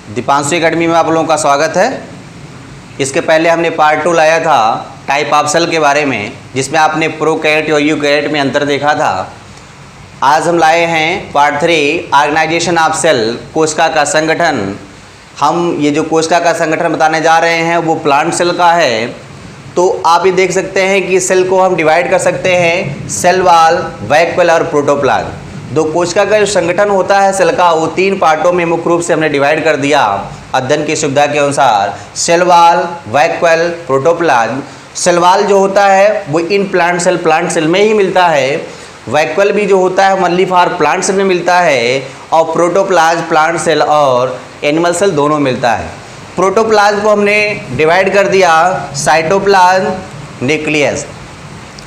Deepanshu academy में आप लोगों का स्वागत है। इसके पहले हमने पार्ट 2 लाया था टाइप ऑफ सेल के बारे में, जिसमें आपने प्रोकैरियोट और यूकैरियोट में अंतर देखा था। आज हम लाए हैं पार्ट 3 ऑर्गेनाइजेशन ऑफ सेल, कोशिका का संगठन। हम ये जो कोशिका का संगठन बताने जा रहे हैं वो प्लांट सेल का है। तो आप ये देख सकते हैं कि सेल को हम डिवाइड कर सकते हैं सेल वॉल, वैक्यूल और प्रोटोप्लाज्म। दो कोशिका का जो संगठन होता है सेल का, वो 3 पार्टों में मुख्य रूप से हमने डिवाइड कर दिया अध्ययन की सुविधा के अनुसार। Cell wall, vacuole, protoplasm. Cell wall जो होता है वो इन प्लांट सेल में ही मिलता है। वैक्यूल भी जो होता है ओनली फॉर प्लांट सेल में मिलता है, और प्रोटोप्लाज्म प्लांट सेल और एनिमल सेल दोनों मिलता है। प्रोटोप्लाज्म को हमने डिवाइड कर दिया साइटोप्लाज्म, न्यूक्लियस,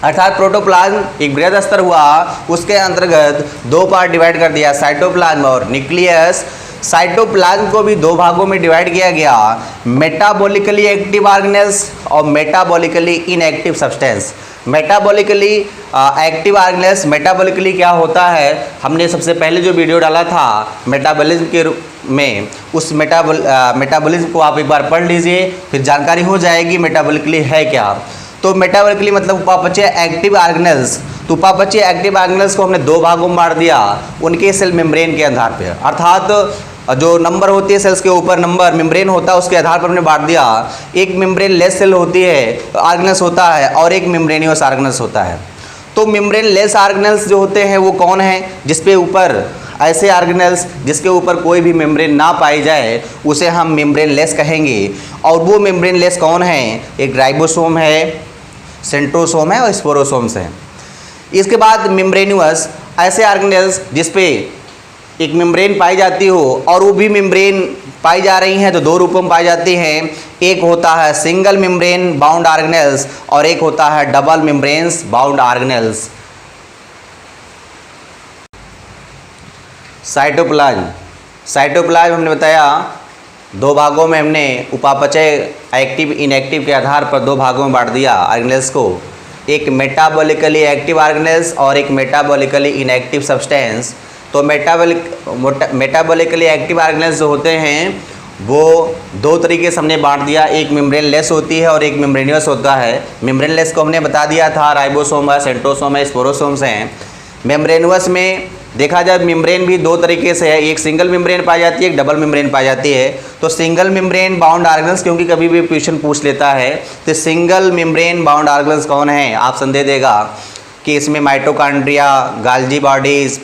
अर्थात प्रोटोप्लाज्म एक बृहद स्तर हुआ, उसके अंतर्गत 2 पार्ट डिवाइड कर दिया, साइटोप्लाज्म और न्यूक्लियस। साइटोप्लाज्म को भी 2 भागों में डिवाइड किया गया, मेटाबॉलिकली एक्टिव ऑर्गेनेल्स और metabolically inactive substance. Metabolically active organelles, metabolically क्या होता है, हमने सबसे पहले जो वीडियो डाला था मेटाबॉलिज्म के रूप में, उस मेटाबॉलिज्म को आप एक बार पढ़ लीजिए, फिर जानकारी हो जाएगी मेटाबॉलिकली है क्या। तो मेटाबॉलिकली मतलब उपापचय एक्टिव ऑर्गेनेल्स। तो उपापचय एक्टिव ऑर्गेनेल्स को हमने 2 भागों में बांट दिया उनके सेल मेम्ब्रेन के आधार पर, अर्थात जो नंबर होती है सेल्स के ऊपर नंबर मेम्ब्रेन होता है उसके आधार पर हमने बांट दिया। एक मेम्ब्रेन लेस सेल होती है ऑर्गेनेल्स होता है, और एक मेम्ब्रेनियस ऑर्गेनेल्स होता है। तो मेम्ब्रेन लेस ऑर्गेनेल्स जो होते हैं वो कौन है, जिसपे ऊपर ऐसे ऑर्गेनेल्स जिसके ऊपर कोई भी मेम्ब्रेन ना पाई जाए उसे हम मेम्ब्रेन लेस कहेंगे। और वो मेम्ब्रेन लेस कौन है, एक राइबोसोम है, सेंट्रोसोम है और स्पोरोसोम्स हैं। इसके बाद मेम्ब्रेनियस, ऐसे ऑर्गेनेल्स जिसपे एक मेम्ब्रेन पाई जाती हो, और वो भी मेम्ब्रेन पाई जा रही हैं तो 2 रूपों में पाई जाती हैं। एक होता है सिंगल मेम्ब्रेन बाउंड ऑर्गेनेल्स और एक होता है double membranes bound organelles. Cytoplasm हमने बताया 2 भागों में हमने उपापचय एक्टिव इनएक्टिव के आधार पर 2 भागों में बांट दिया ऑर्गेनेल्स को, एक मेटाबॉलिकली एक्टिव ऑर्गेनेल्स और एक मेटाबॉलिकली इनएक्टिव सब्सटेंस। तो मेटाबॉलिकली एक्टिव ऑर्गेनेल्स जो होते हैं वो 2 तरीके से हमने बांट दिया, एक मेम्ब्रेन लेस होती है और एक मेम्ब्रेनियस होता है। मेम्ब्रेन लेस को हमने बता दिया था राइबोसोम है, सेंट्रोसोम है, स्पोरोसोम्स हैं। मेम्ब्रेनियस में देखा जाए मेम्ब्रेन भी 2 तरीके से है, एक सिंगल मेम्ब्रेन पाई जाती है, एक डबल मेम्ब्रेन पाई जाती है। तो सिंगल मेम्ब्रेन बाउंड ऑर्गेनेल्स, क्योंकि कभी भी क्वेश्चन पूछ लेता है, तो सिंगल मेम्ब्रेन बाउंड ऑर्गेनेल्स कौन है, ऑप्शन दे देगा कि इसमें माइटोकॉन्ड्रिया, गाल्जी बॉडीज,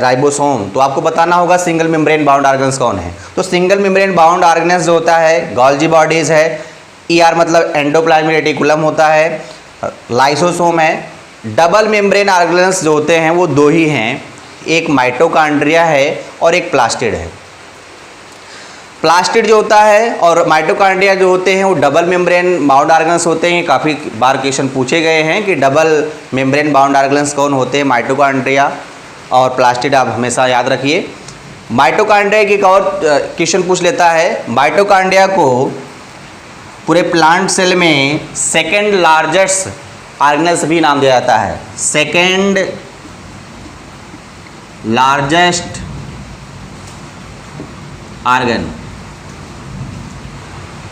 राइबोसोम। तो आपको बताना होगा सिंगल मेम्ब्रेन बाउंड ऑर्गेनेल्स कौन है। तो सिंगल मेम्ब्रेन बाउंड ऑर्गेनेल्स जो होता है गाल्जी बॉडीज है, ER मतलब एंडोप्लाज्मिक रेटिकुलम होता है, लाइसोसोम है। डबल मेम्ब्रेन ऑर्गेनेल्स जो होते हैं वो 2 ही हैं, एक माइटोकॉन्ड्रिया है और एक प्लास्टिड है। प्लास्टिड जो होता है और माइटोकॉन्ड्रिया जो होते हैं वो डबल मेम्ब्रेन बाउंड ऑर्गेनेल्स होते हैं। काफ़ी बार क्वेश्चन पूछे गए हैं कि डबल मेम्ब्रेन बाउंड ऑर्गेनेल्स कौन होते हैं, माइटोकॉन्ड्रिया और प्लास्टिड, आप हमेशा याद रखिए। माइटोकॉन्ड्रिया की एक और क्वेश्चन पूछ लेता है, माइटोकॉन्ड्रिया को पूरे प्लांट सेल में सेकेंड लार्जेस्ट ऑर्गेनेल्स भी नाम दिया जाता है, सेकेंड लार्जेस्ट ऑर्गन।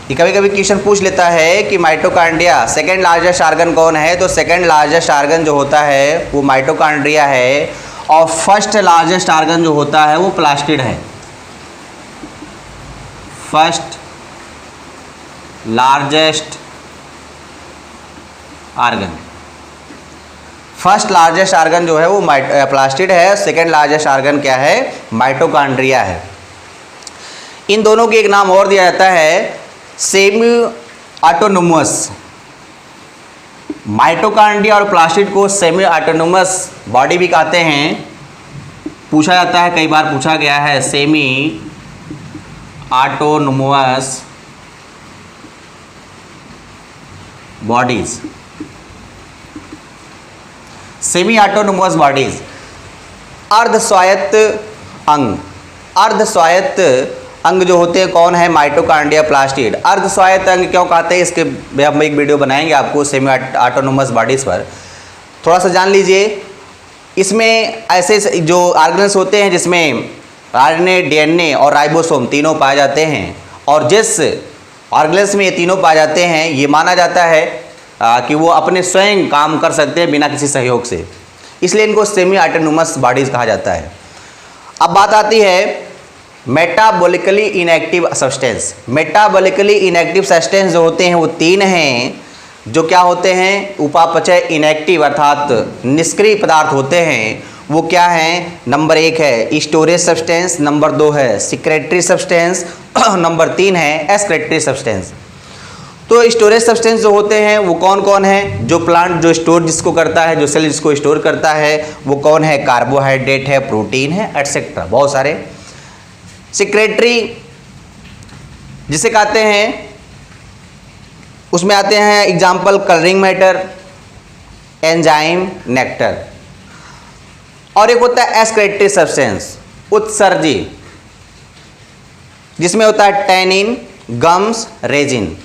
ये कभी कभी क्वेश्चन पूछ लेता है कि माइटोकॉन्ड्रिया सेकेंड लार्जेस्ट ऑर्गन कौन है, तो सेकेंड लार्जेस्ट ऑर्गन जो होता है वो माइटोकॉन्ड्रिया है, और फर्स्ट लार्जेस्ट ऑर्गन जो होता है वो प्लास्टिड है। First largest organ, first largest organ जो है वो प्लास्टिड है, सेकेंड लार्जेस्ट ऑर्गन क्या है, माइटोकॉन्ड्रिया है। इन दोनों के एक नाम और दिया जाता है सेमी ऑटोनोमस। माइटोकॉन्ड्रिया और प्लास्टिड को सेमी ऑटोनोमस बॉडी भी कहते हैं, पूछा जाता है, कई बार पूछा गया है semi autonomous bodies. Semi autonomous bodies, अर्ध स्वायत्त अंग। अर्ध स्वायत्त अंग जो होते हैं कौन है, माइटोकॉन्ड्रिया, प्लास्टिड। अर्ध स्वायत्त अंग क्यों कहते हैं, इसके हम एक वीडियो बनाएंगे आपको सेमी ऑटोनोमस बॉडीज़ पर, थोड़ा सा जान लीजिए। इसमें ऐसे जो ऑर्गेनेल्स होते हैं जिसमें आरएनए, डीएनए और राइबोसोम तीनों पाए जाते हैं। और जिस ऑर्गेनेल्स में ये तीनों पाए जाते हैं, ये माना जाता है कि वो अपने स्वयं काम कर सकते हैं बिना किसी सहयोग से, इसलिए इनको सेमी ऑटोनोमस बॉडीज कहा जाता है। अब बात आती है metabolically inactive substance. Metabolically inactive substance जो होते हैं वो 3 हैं, जो क्या होते हैं, उपापचय इनएक्टिव अर्थात निष्क्रिय पदार्थ होते हैं। वो क्या हैं? नंबर 1 है स्टोरेज सब्सटेंस, नंबर 2 है सिक्रेटरी सब्सटेंस, नंबर 3 है एक्सक्रेटरी सब्सटेंस। तो स्टोरेज सब्सटेंस जो होते हैं वो कौन कौन है? जो प्लांट जो स्टोर जिसको करता है, जो सेल जिसको स्टोर करता है, वो कौन है? कार्बोहाइड्रेट है, प्रोटीन है, एटसेट्रा, बहुत सारे। सिक्रेटरी जिसे कहते हैं, उसमें आते हैं example colouring matter, enzyme, nectar. और एक होता है एक्सक्रेटरी सब्सटेंस, उत्सर्जी, जिसमें होता है टैनिन, गम्स, रेजिन।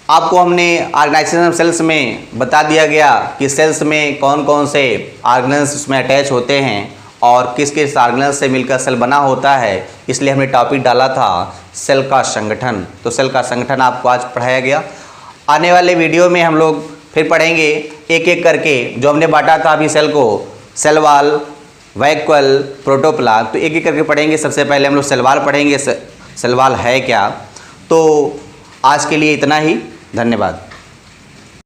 आपको हमने ऑर्गेनाइजेशन सेल्स में बता दिया गया कि सेल्स में कौन कौन से ऑर्गेनल्स उसमें अटैच होते हैं और किस किस ऑर्गेनल्स से मिलकर सेल बना होता है, इसलिए हमने टॉपिक डाला था सेल का संगठन। तो सेल का संगठन आपको आज पढ़ाया गया। आने वाले वीडियो में हम लोग फिर पढ़ेंगे एक एक करके, जो हमने बांटा था अभी सेल को, सेल वॉल, वैक्यूल, प्रोटोप्लाज्म, तो एक एक करके पढ़ेंगे। सबसे पहले हम लोग सेल वॉल पढ़ेंगे, सेल वॉल है क्या। तो आज के लिए इतना ही, धन्यवाद।